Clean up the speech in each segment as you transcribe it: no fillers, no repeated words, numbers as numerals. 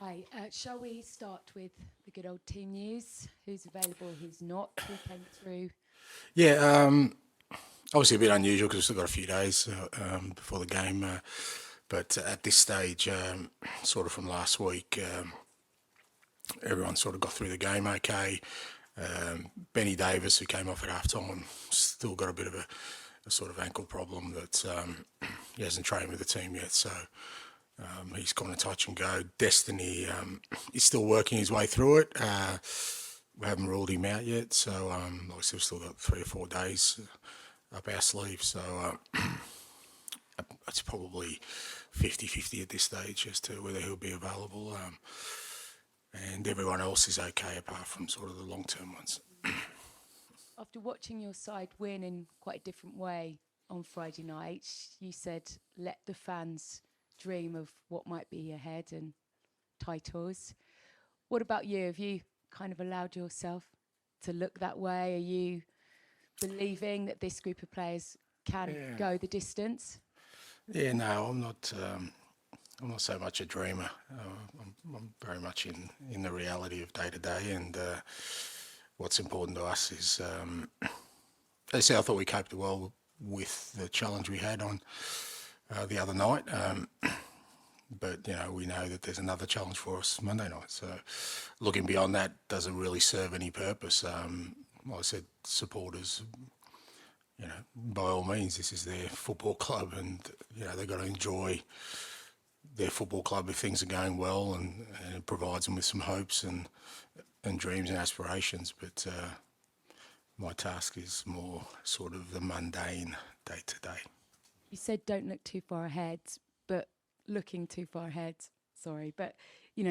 Hi, shall we start with the good old team news? Who's available, who's not? Who came through? Yeah, obviously a bit unusual because we've still got a few days before the game. But at this stage, sort of from last week, everyone sort of got through the game okay. Benny Davis, who came off at halftime, still got a bit of a sort of ankle problem that he hasn't trained with the team yet. So he's kind of touch and go. Destiny is still working his way through it. We haven't ruled him out yet. So obviously we've still got 3 or 4 days up our sleeve. So it's probably 50-50 at this stage as to whether he'll be available. And everyone else is okay apart from sort of the long-term ones. After watching your side win in quite a different way on Friday night, you said, let the fans dream of what might be ahead and titles. What about you? Have you kind of allowed yourself to look that way? Are you believing that this group of players can go the distance? Yeah, no, I'm not. I'm not so much a dreamer. I'm very much in the reality of day to day, and what's important to us is, as I say, I thought we coped well with the challenge we had on the other night. But we know that there's another challenge for us Monday night. So looking beyond that doesn't really serve any purpose. Like I said, supporters, by all means, this is their football club, and they've got to enjoy their football club if things are going well, and it provides them with some hopes and dreams and aspirations. But my task is more sort of the mundane day to day. You said don't look too far ahead, but looking too far ahead, sorry. But,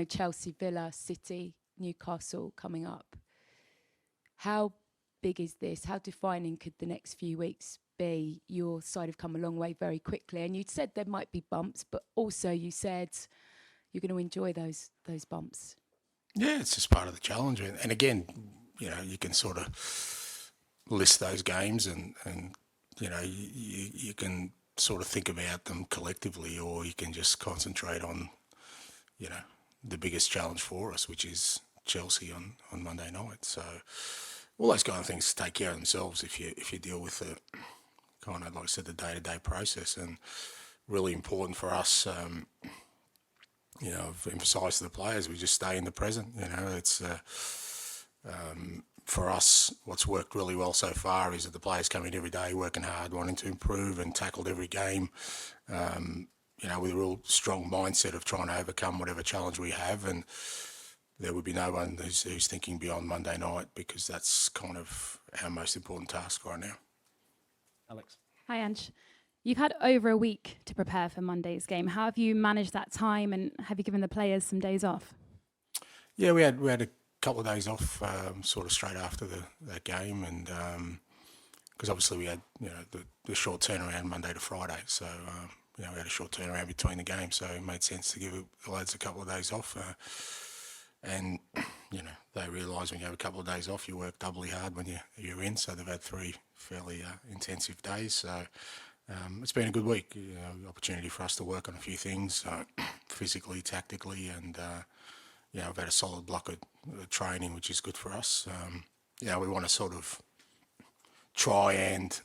Chelsea, Villa, City, Newcastle coming up. How big is this? How defining could the next few weeks be? Your side have come a long way very quickly, and you said there might be bumps, but also you said you're going to enjoy those bumps. Yeah, it's just part of the challenge, and again, you can sort of list those games, and you can sort of think about them collectively, or you can just concentrate on the biggest challenge for us, which is Chelsea on Monday night. So all those kind of things take care of themselves if you deal with the kind of, like I said, the day-to-day process. And really important for us, I've emphasised to the players, we just stay in the present. It's for us, what's worked really well so far is that the players come in every day working hard, wanting to improve, and tackled every game with a real strong mindset of trying to overcome whatever challenge we have. And there would be no one who's thinking beyond Monday night, because that's kind of our most important task right now. Alex. Hi, Ange. You've had over a week to prepare for Monday's game. How have you managed that time, and have you given the players some days off? Yeah, we had a couple of days off sort of straight after that game, and because obviously we had the short turnaround Monday to Friday, so we had a short turnaround between the games, so it made sense to give the lads a couple of days off. And they realise when you have a couple of days off, you work doubly hard when you're in. So they've had 3 fairly intensive days. So it's been a good week. Opportunity for us to work on a few things, physically, tactically, and I've had a solid block of training, which is good for us. We want to sort of try and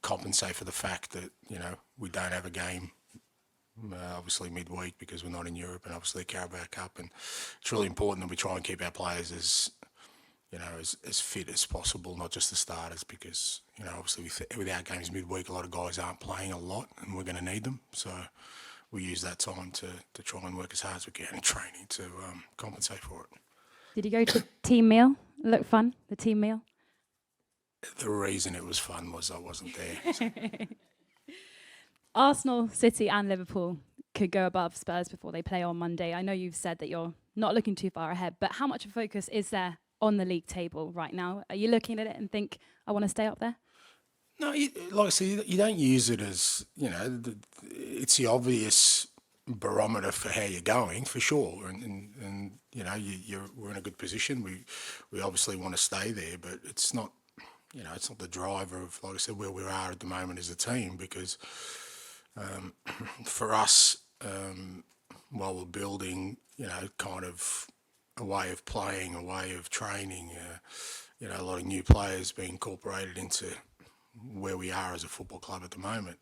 compensate for the fact that we don't have a game. Obviously midweek, because we're not in Europe, and obviously the Carabao Cup, and it's really important that we try and keep our players as fit as possible, not just the starters, because obviously with our games midweek, a lot of guys aren't playing a lot, and we're going to need them. So we use that time to try and work as hard as we can in training to compensate for it. Did you go to the team meal? Look fun, the team meal? The reason it was fun was I wasn't there. So. Arsenal, City and Liverpool could go above Spurs before they play on Monday. I know you've said that you're not looking too far ahead, but how much of a focus is there on the league table right now? Are you looking at it and think, I want to stay up there? No, like I said, you don't use it as, it's the obvious barometer for how you're going, for sure. And we're in a good position. We obviously want to stay there, but it's not, it's not the driver of, like I said, where we are at the moment as a team, because for us, while we're building, kind of a way of playing, a way of training, a lot of new players being incorporated into where we are as a football club at the moment.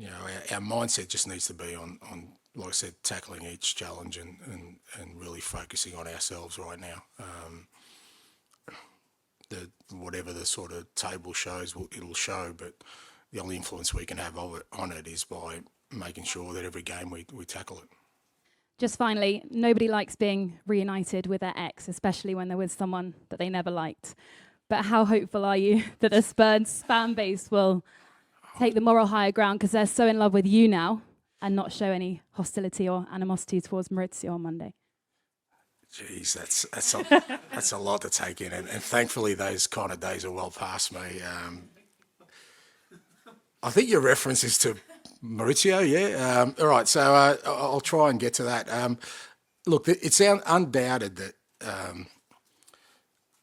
Our mindset just needs to be on, like I said, tackling each challenge and really focusing on ourselves right now. Whatever the sort of table shows, it'll show, but the only influence we can have on it is by making sure that every game we tackle it. Just finally, nobody likes being reunited with their ex, especially when they're with someone that they never liked. But how hopeful are you that the Spurs fan base will take the moral higher ground because they're so in love with you now and not show any hostility or animosity towards Maurizio on Monday? Jeez, that's a lot to take in, and thankfully those kind of days are well past me. I think your reference is to Maurizio, yeah. All right, so I'll try and get to that. Look, it's undoubted that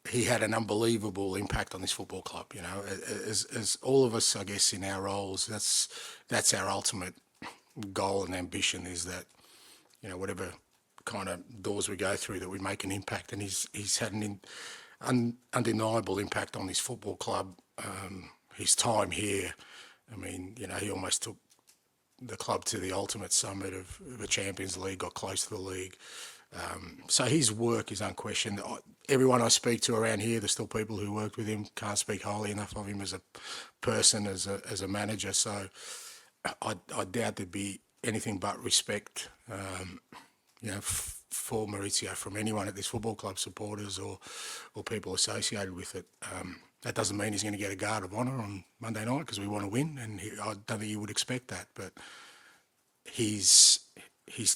he had an unbelievable impact on this football club. As all of us, I guess, in our roles, that's our ultimate goal and ambition, is that whatever kind of doors we go through, that we make an impact, and he's had an undeniable impact on this football club. His time here, I mean, he almost took the club to the ultimate summit of the Champions League, got close to the league. So his work is unquestioned. Everyone I speak to around here, there's still people who worked with him, can't speak highly enough of him as a person, as a manager. So I doubt there'd be anything but respect, for Maurizio from anyone at this football club, supporters or people associated with it. That doesn't mean he's going to get a guard of honour on Monday night because we want to win, and I don't think he would expect that. But his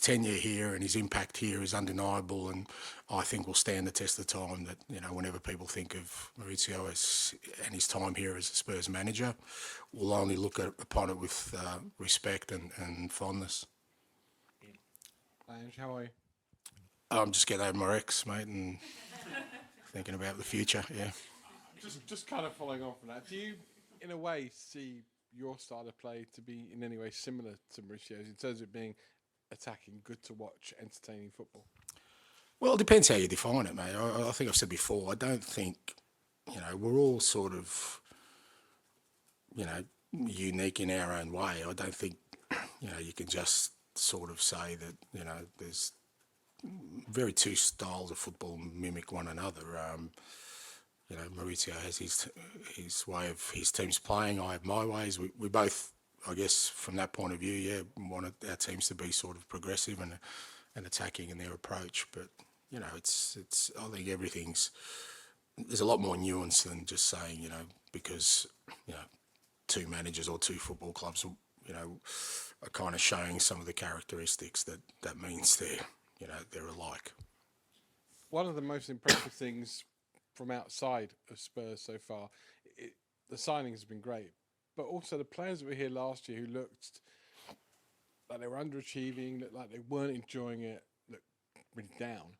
tenure here and his impact here is undeniable, and I think will stand the test of time. That whenever people think of Maurizio and his time here as a Spurs manager, we'll only look upon it with respect and fondness. Ange, how are you? I'm just getting over my ex, mate, and thinking about the future. Yeah. Just kind of following on from that, do you, in a way, see your style of play to be in any way similar to Mauricio's in terms of being attacking, good to watch, entertaining football? Well, it depends how you define it, mate. I think I've said before, I don't think, we're all sort of, unique in our own way. I don't think, you can just sort of say that, there's very two styles of football mimic one another. Maurizio has his way of his team's playing. I have my ways. We both, I guess, from that point of view, want our teams to be sort of progressive and attacking in their approach. But it's. I think there's a lot more nuance than just saying because two managers or two football clubs are kind of showing some of the characteristics that means they're alike. One of the most impressive things from outside of Spurs so far, the signings have been great, but also the players that were here last year who looked like they were underachieving, looked like they weren't enjoying it, looked really down.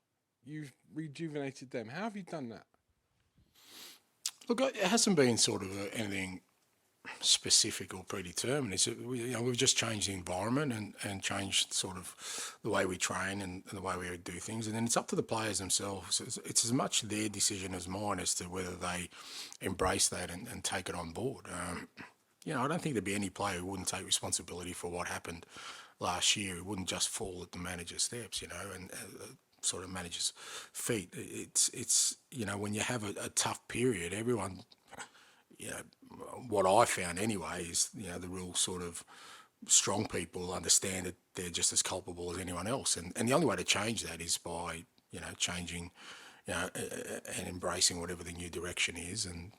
You've rejuvenated them. How have you done that? Look, it hasn't been sort of anything specific or predetermined. We've just changed the environment and changed sort of the way we train and the way we do things, and then it's up to the players themselves. It's as much their decision as mine as to whether they embrace that and take it on board. I don't think there'd be any player who wouldn't take responsibility for what happened last year. It wouldn't just fall at the manager's steps, and sort of manager's feet. It's when you have a tough period, everyone. What I found anyway is, the real sort of strong people understand that they're just as culpable as anyone else. And the only way to change that is by, changing, and embracing whatever the new direction is. And,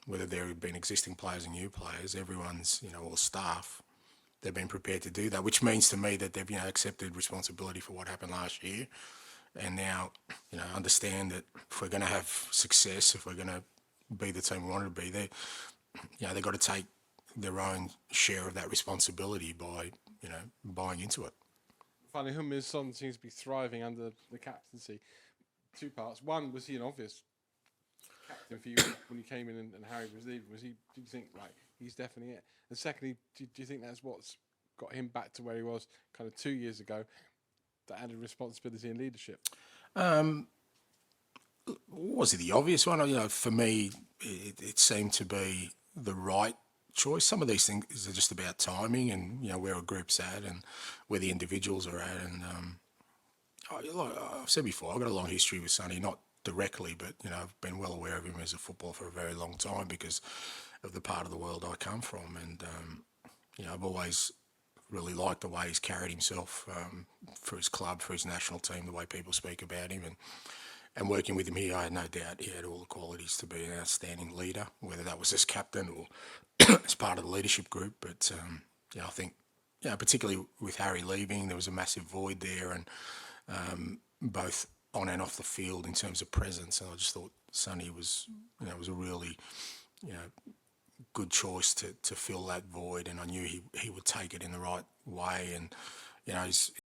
whether there have been existing players and new players, everyone's, all staff, they've been prepared to do that, which means to me that they've, accepted responsibility for what happened last year. And now, understand that if we're going to have success, if we're going to be the team we wanted to be, they've got to take their own share of that responsibility by, buying into it. Finally, Heung-min's son seems to be thriving under the captaincy. Two parts. One, was he an obvious captain for you when you came in and Harry was leaving? Did you think, right, he's definitely it? And secondly, do you think that's what's got him back to where he was kind of 2 years ago, that added responsibility and leadership? Was it the obvious one? You know, for me, it seemed to be the right choice. Some of these things are just about timing and, you know, where a group's at and where the individuals are at. And like I've said before, I've got a long history with Sonny, not directly, but, you know, I've been well aware of him as a footballer for a very long time because of the part of the world I come from. And, you know, I've always really liked the way he's carried himself for his club, for his national team, the way people speak about him. And working with him here, I had no doubt he had all the qualities to be an outstanding leader, whether that was as captain or as part of the leadership group. But, you know, I think, you know, particularly with Harry leaving, there was a massive void there, and both on and off the field in terms of presence. And I just thought Sonny was, you know, was a really, you know, good choice to fill that void. And I knew he would take it in the right way. And, you know, he's